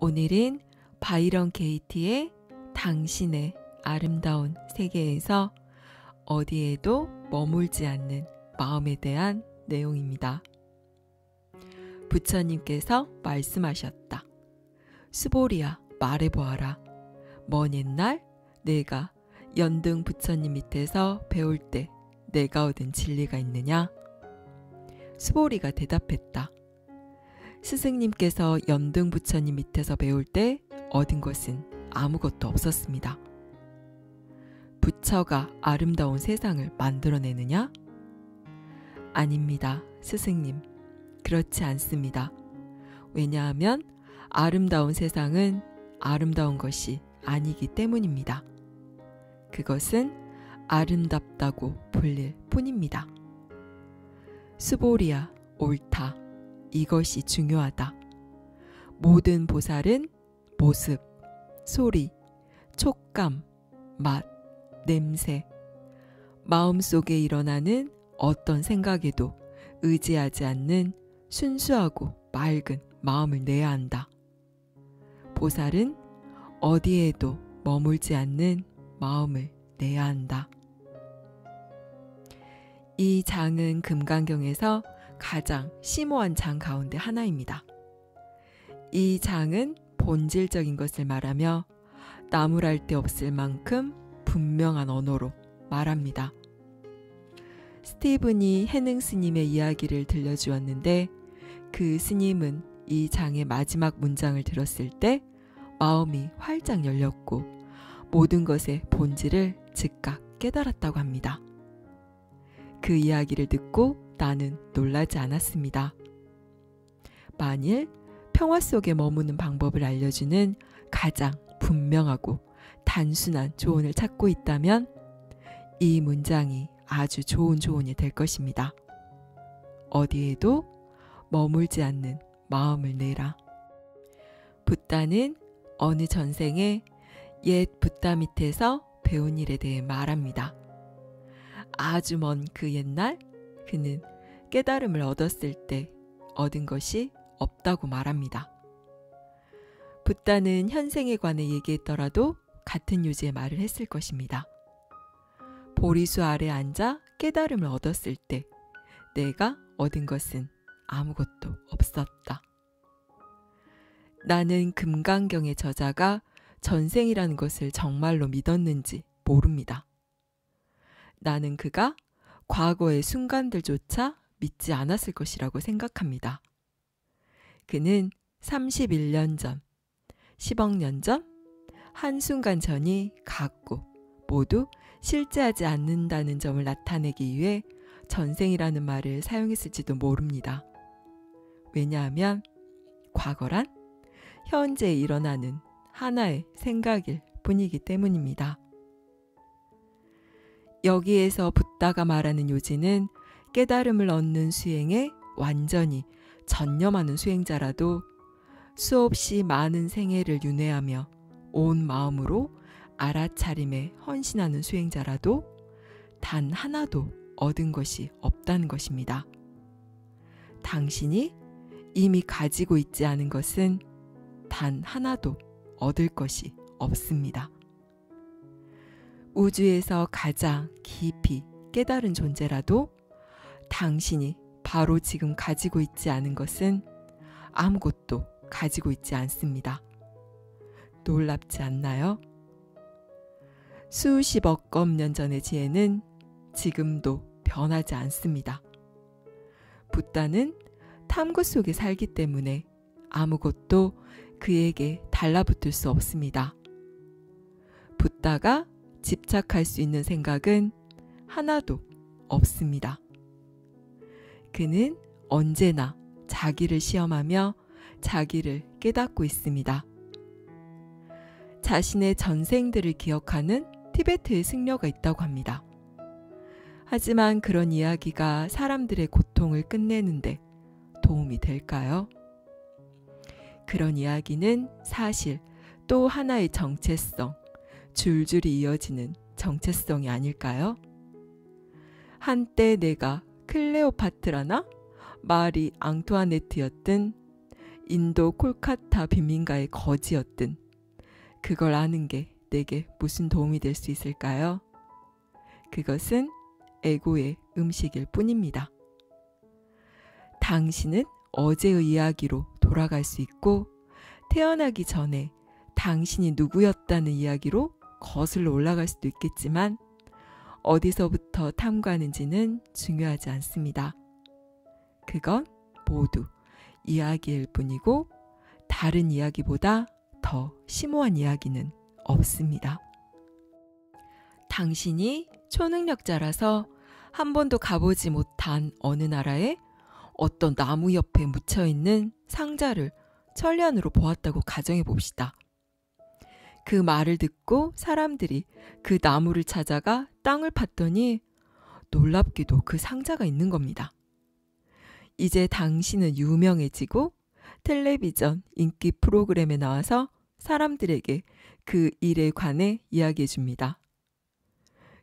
오늘은 바이런 게이티의 당신의 아름다운 세계에서 어디에도 머물지 않는 마음에 대한 내용입니다. 부처님께서 말씀하셨다. 수보리야, 말해보아라. 먼 옛날 내가 연등 부처님 밑에서 배울 때 내가 얻은 진리가 있느냐? 수보리가 대답했다. 스승님께서 연등 부처님 밑에서 배울 때 얻은 것은 아무것도 없었습니다. 부처가 아름다운 세상을 만들어내느냐? 아닙니다, 스승님. 그렇지 않습니다. 왜냐하면 아름다운 세상은 아름다운 것이 아니기 때문입니다. 그것은 아름답다고 불릴 뿐입니다. 수보리야, 옳다. 이것이 중요하다. 모든 보살은 모습, 소리, 촉감, 맛, 냄새, 마음속에 일어나는 어떤 생각에도 의지하지 않는 순수하고 맑은 마음을 내야 한다. 보살은 어디에도 머물지 않는 마음을 내야 한다. 이 장은 금강경에서 가장 심오한 장 가운데 하나입니다. 이 장은 본질적인 것을 말하며 나무랄 데 없을 만큼 분명한 언어로 말합니다. 스티븐이 해능 스님의 이야기를 들려주었는데 그 스님은 이 장의 마지막 문장을 들었을 때 마음이 활짝 열렸고 모든 것의 본질을 즉각 깨달았다고 합니다. 그 이야기를 듣고 나는 놀라지 않았습니다. 만일 평화 속에 머무는 방법을 알려주는 가장 분명하고 단순한 조언을 찾고 있다면 이 문장이 아주 좋은 조언이 될 것입니다. 어디에도 머물지 않는 마음을 내라. 붓다는 어느 전생에 옛 붓다 밑에서 배운 일에 대해 말합니다. 아주 먼 그 옛날 그는 깨달음을 얻었을 때 얻은 것이 없다고 말합니다. 붓다는 현생에 관해 얘기했더라도 같은 유지의 말을 했을 것입니다. 보리수 아래 앉아 깨달음을 얻었을 때 내가 얻은 것은 아무것도 없었다. 나는 금강경의 저자가 전생이라는 것을 정말로 믿었는지 모릅니다. 나는 그가 과거의 순간들조차 믿지 않았을 것이라고 생각합니다. 그는 31년 전, 10억 년 전, 한순간 전이 같고 모두 실제하지 않는다는 점을 나타내기 위해 전생이라는 말을 사용했을지도 모릅니다. 왜냐하면 과거란 현재에 일어나는 하나의 생각일 뿐이기 때문입니다. 여기에서 붓다가 말하는 요지는 깨달음을 얻는 수행에 완전히 전념하는 수행자라도 수없이 많은 생애를 윤회하며 온 마음으로 알아차림에 헌신하는 수행자라도 단 하나도 얻은 것이 없다는 것입니다. 당신이 이미 가지고 있지 않은 것은 단 하나도 얻을 것이 없습니다. 우주에서 가장 깊이 깨달은 존재라도 당신이 바로 지금 가지고 있지 않은 것은 아무것도 가지고 있지 않습니다. 놀랍지 않나요? 수십억 년 전의 지혜는 지금도 변하지 않습니다. 붓다는 탐구 속에 살기 때문에 아무것도 그에게 달라붙을 수 없습니다. 붓다가 집착할 수 있는 생각은 하나도 없습니다. 그는 언제나 자기를 시험하며 자기를 깨닫고 있습니다. 자신의 전생들을 기억하는 티베트의 승려가 있다고 합니다. 하지만 그런 이야기가 사람들의 고통을 끝내는데 도움이 될까요? 그런 이야기는 사실 또 하나의 정체성, 줄줄이 이어지는 정체성이 아닐까요? 한때 내가 클레오파트라나 마리 앙투아네트였든 인도 콜카타 빈민가의 거지였든 그걸 아는 게 내게 무슨 도움이 될 수 있을까요? 그것은 에고의 음식일 뿐입니다. 당신은 어제의 이야기로 돌아갈 수 있고 태어나기 전에 당신이 누구였다는 이야기로 거슬러 올라갈 수도 있겠지만 어디서부터 탐구하는지는 중요하지 않습니다. 그건 모두 이야기일 뿐이고 다른 이야기보다 더 심오한 이야기는 없습니다. 당신이 초능력자라서 한 번도 가보지 못한 어느 나라에 어떤 나무 옆에 묻혀있는 상자를 천리안으로 보았다고 가정해 봅시다. 그 말을 듣고 사람들이 그 나무를 찾아가 땅을 팠더니 놀랍게도 그 상자가 있는 겁니다. 이제 당신은 유명해지고 텔레비전 인기 프로그램에 나와서 사람들에게 그 일에 관해 이야기해 줍니다.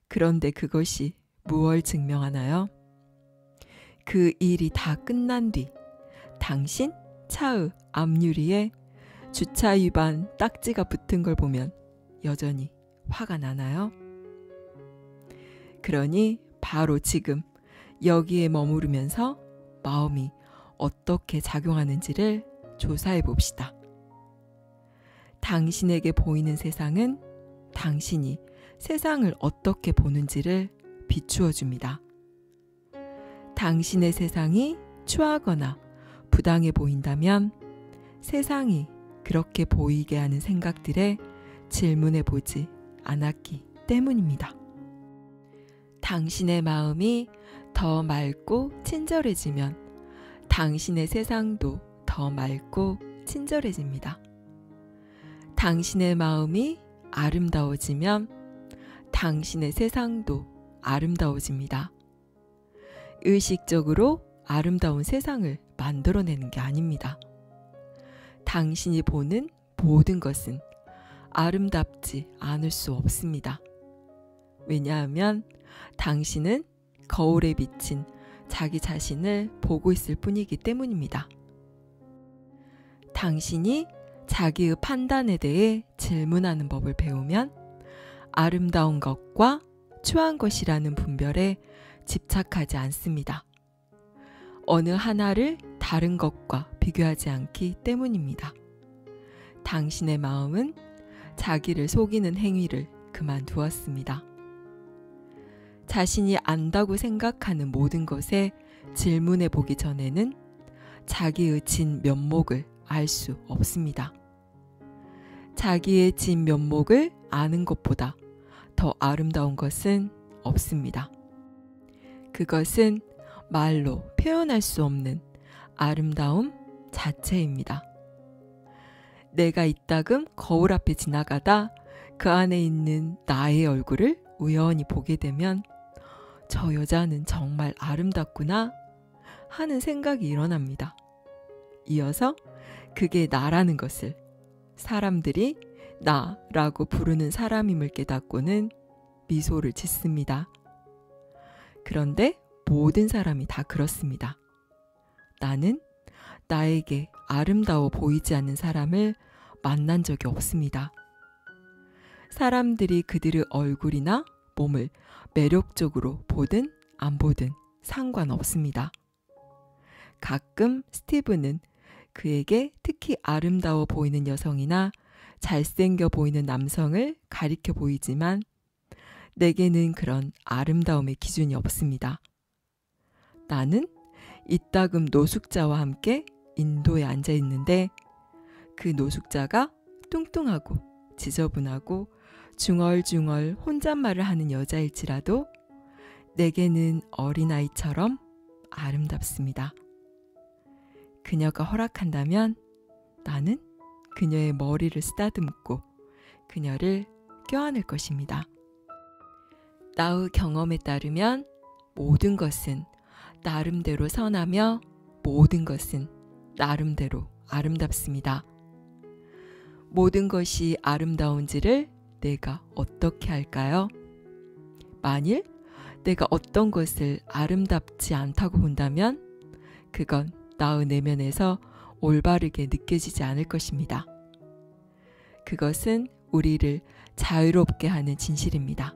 그런데 그것이 무엇을 증명하나요? 그 일이 다 끝난 뒤 당신 차의 앞유리에 주차 위반 딱지가 붙은 걸 보면 여전히 화가 나나요? 그러니 바로 지금 여기에 머무르면서 마음이 어떻게 작용하는지를 조사해 봅시다. 당신에게 보이는 세상은 당신이 세상을 어떻게 보는지를 비추어 줍니다. 당신의 세상이 추하거나 부당해 보인다면 세상이 그렇게 보이게 하는 생각들에 질문해 보지 않았기 때문입니다. 당신의 마음이 더 맑고 친절해지면 당신의 세상도 더 맑고 친절해집니다. 당신의 마음이 아름다워지면 당신의 세상도 아름다워집니다. 의식적으로 아름다운 세상을 만들어내는 게 아닙니다. 당신이 보는 모든 것은 아름답지 않을 수 없습니다. 왜냐하면 당신은 거울에 비친 자기 자신을 보고 있을 뿐이기 때문입니다. 당신이 자기의 판단에 대해 질문하는 법을 배우면 아름다운 것과 추한 것이라는 분별에 집착하지 않습니다. 어느 하나를 다른 것과 비교하지 않기 때문입니다. 당신의 마음은 자기를 속이는 행위를 그만두었습니다. 자신이 안다고 생각하는 모든 것에 질문해 보기 전에는 자기의 진 면목을 알 수 없습니다. 자기의 진 면목을 아는 것보다 더 아름다운 것은 없습니다. 그것은 말로 표현할 수 없는 아름다움 자체입니다. 내가 이따금 거울 앞에 지나가다 그 안에 있는 나의 얼굴을 우연히 보게 되면 저 여자는 정말 아름답구나 하는 생각이 일어납니다. 이어서 그게 나라는 것을 사람들이 나라고 부르는 사람임을 깨닫고는 미소를 짓습니다. 그런데 모든 사람이 다 그렇습니다. 나는 나에게 아름다워 보이지 않는 사람을 만난 적이 없습니다. 사람들이 그들의 얼굴이나 몸을 매력적으로 보든 안 보든 상관없습니다. 가끔 스티브는 그에게 특히 아름다워 보이는 여성이나 잘생겨 보이는 남성을 가리켜 보이지만 내게는 그런 아름다움의 기준이 없습니다. 나는 이따금 노숙자와 함께 인도에 앉아 있는데 그 노숙자가 뚱뚱하고 지저분하고 중얼중얼 혼잣말을 하는 여자일지라도 내게는 어린아이처럼 아름답습니다. 그녀가 허락한다면 나는 그녀의 머리를 쓰다듬고 그녀를 껴안을 것입니다. 나의 경험에 따르면 모든 것은 나름대로 선하며 모든 것은 나름대로 아름답습니다. 모든 것이 아름다운지를 내가 어떻게 할까요? 만일 내가 어떤 것을 아름답지 않다고 본다면 그건 나의 내면에서 올바르게 느껴지지 않을 것입니다. 그것은 우리를 자유롭게 하는 진실입니다.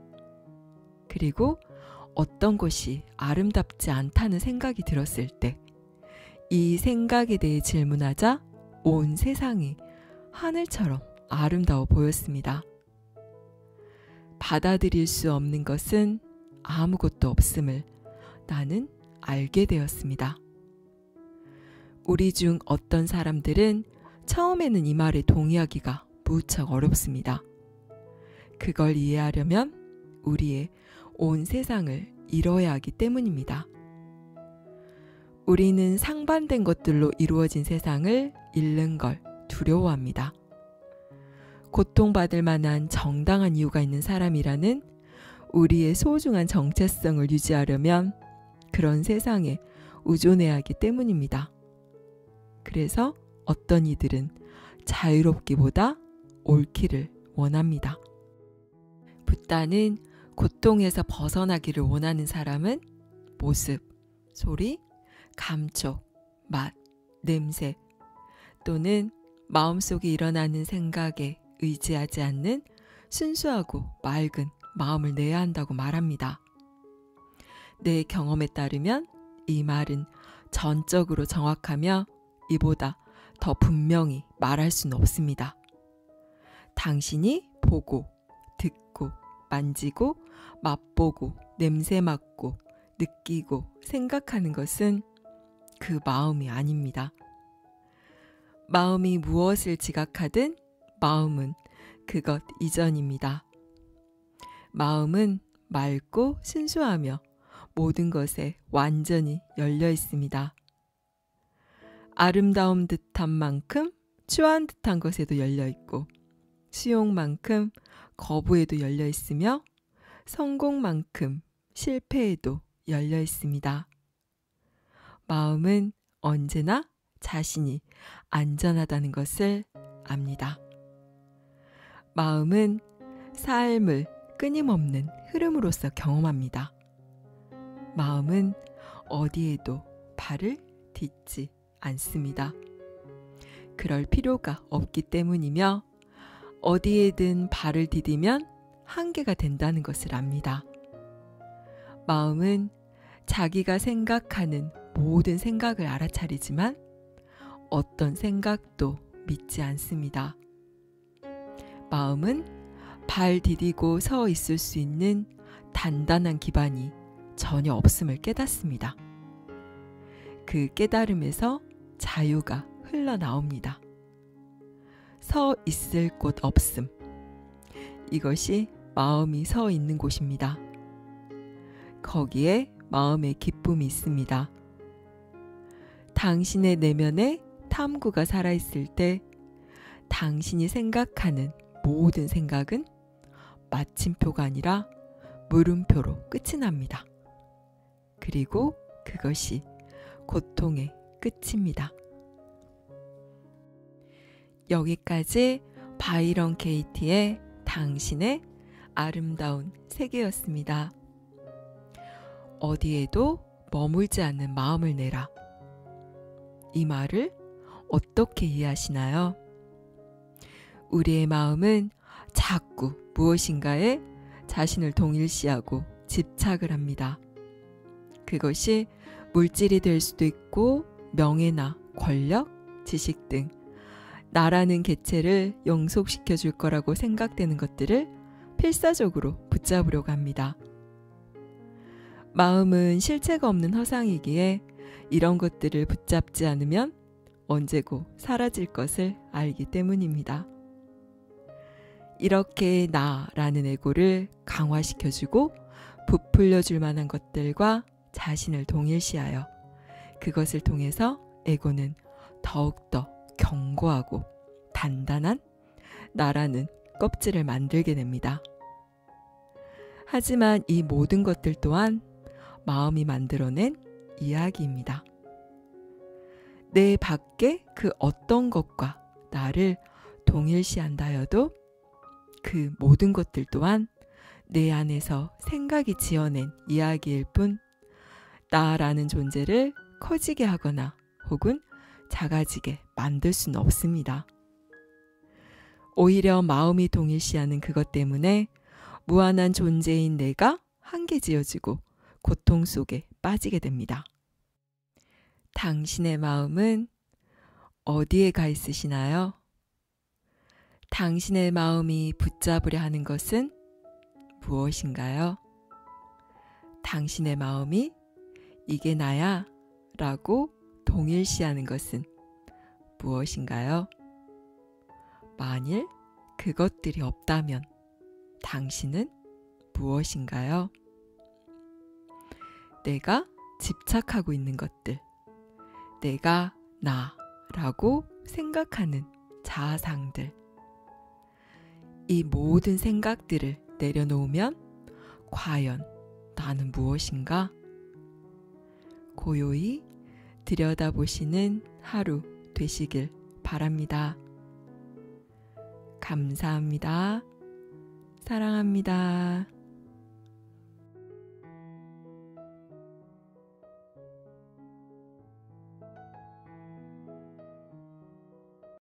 그리고 어떤 것이 아름답지 않다는 생각이 들었을 때 이 생각에 대해 질문하자 온 세상이 하늘처럼 아름다워 보였습니다. 받아들일 수 없는 것은 아무것도 없음을 나는 알게 되었습니다. 우리 중 어떤 사람들은 처음에는 이 말에 동의하기가 무척 어렵습니다. 그걸 이해하려면 우리의 온 세상을 잃어야 하기 때문입니다. 우리는 상반된 것들로 이루어진 세상을 잃는 걸 두려워합니다. 고통받을 만한 정당한 이유가 있는 사람이라는 우리의 소중한 정체성을 유지하려면 그런 세상에 의존해야 하기 때문입니다. 그래서 어떤 이들은 자유롭기보다 옳기를 원합니다. 붓다는 고통에서 벗어나기를 원하는 사람은 모습, 소리, 감촉, 맛, 냄새 또는 마음속에 일어나는 생각에 의지하지 않는 순수하고 맑은 마음을 내야 한다고 말합니다. 내 경험에 따르면 이 말은 전적으로 정확하며 이보다 더 분명히 말할 수는 없습니다. 당신이 보고, 듣고, 만지고, 맛보고, 냄새 맡고, 느끼고, 생각하는 것은 그 마음이 아닙니다. 마음이 무엇을 지각하든 마음은 그것 이전입니다. 마음은 맑고 순수하며 모든 것에 완전히 열려 있습니다. 아름다움 듯한 만큼 추한 듯한 것에도 열려 있고 수용만큼 거부에도 열려 있으며 성공만큼 실패에도 열려 있습니다. 마음은 언제나 자신이 안전하다는 것을 압니다. 마음은 삶을 끊임없는 흐름으로서 경험합니다. 마음은 어디에도 발을 딛지 않습니다. 그럴 필요가 없기 때문이며 어디에든 발을 디디면 한계가 된다는 것을 압니다. 마음은 자기가 생각하는 모든 생각을 알아차리지만 어떤 생각도 믿지 않습니다. 마음은 발 디디고 서 있을 수 있는 단단한 기반이 전혀 없음을 깨닫습니다. 그 깨달음에서 자유가 흘러나옵니다. 서 있을 곳 없음. 이것이 마음이 서 있는 곳입니다. 거기에 마음의 기쁨이 있습니다. 당신의 내면에 탐구가 살아있을 때 당신이 생각하는 모든 생각은 마침표가 아니라 물음표로 끝이 납니다. 그리고 그것이 고통의 끝입니다. 여기까지 바이런 케이티의 당신의 아름다운 세계였습니다. 어디에도 머물지 않는 마음을 내라. 이 말을 어떻게 이해하시나요? 우리의 마음은 자꾸 무엇인가에 자신을 동일시하고 집착을 합니다. 그것이 물질이 될 수도 있고 명예나 권력, 지식 등 나라는 개체를 영속시켜 줄 거라고 생각되는 것들을 필사적으로 붙잡으려고 합니다. 마음은 실체가 없는 허상이기에 이런 것들을 붙잡지 않으면 언제고 사라질 것을 알기 때문입니다. 이렇게 나라는 에고를 강화시켜주고 부풀려줄 만한 것들과 자신을 동일시하여 그것을 통해서 에고는 더욱더 견고하고 단단한 나라는 껍질을 만들게 됩니다. 하지만 이 모든 것들 또한 마음이 만들어낸 이야기입니다. 내 밖에 그 어떤 것과 나를 동일시한다 하여도 그 모든 것들 또한 내 안에서 생각이 지어낸 이야기일 뿐 나라는 존재를 커지게 하거나 혹은 작아지게 만들 수는 없습니다. 오히려 마음이 동일시하는 그것 때문에 무한한 존재인 내가 한계지어지고 고통 속에 빠지게 됩니다. 당신의 마음은 어디에 가 있으시나요? 당신의 마음이 붙잡으려 하는 것은 무엇인가요? 당신의 마음이 이게 나야 라고 동일시하는 것은 무엇인가요? 만일 그것들이 없다면 당신은 무엇인가요? 내가 집착하고 있는 것들, 내가 나라고 생각하는 자아상들, 이 모든 생각들을 내려놓으면 과연 나는 무엇인가? 고요히 들여다보시는 하루 되시길 바랍니다. 감사합니다. 사랑합니다.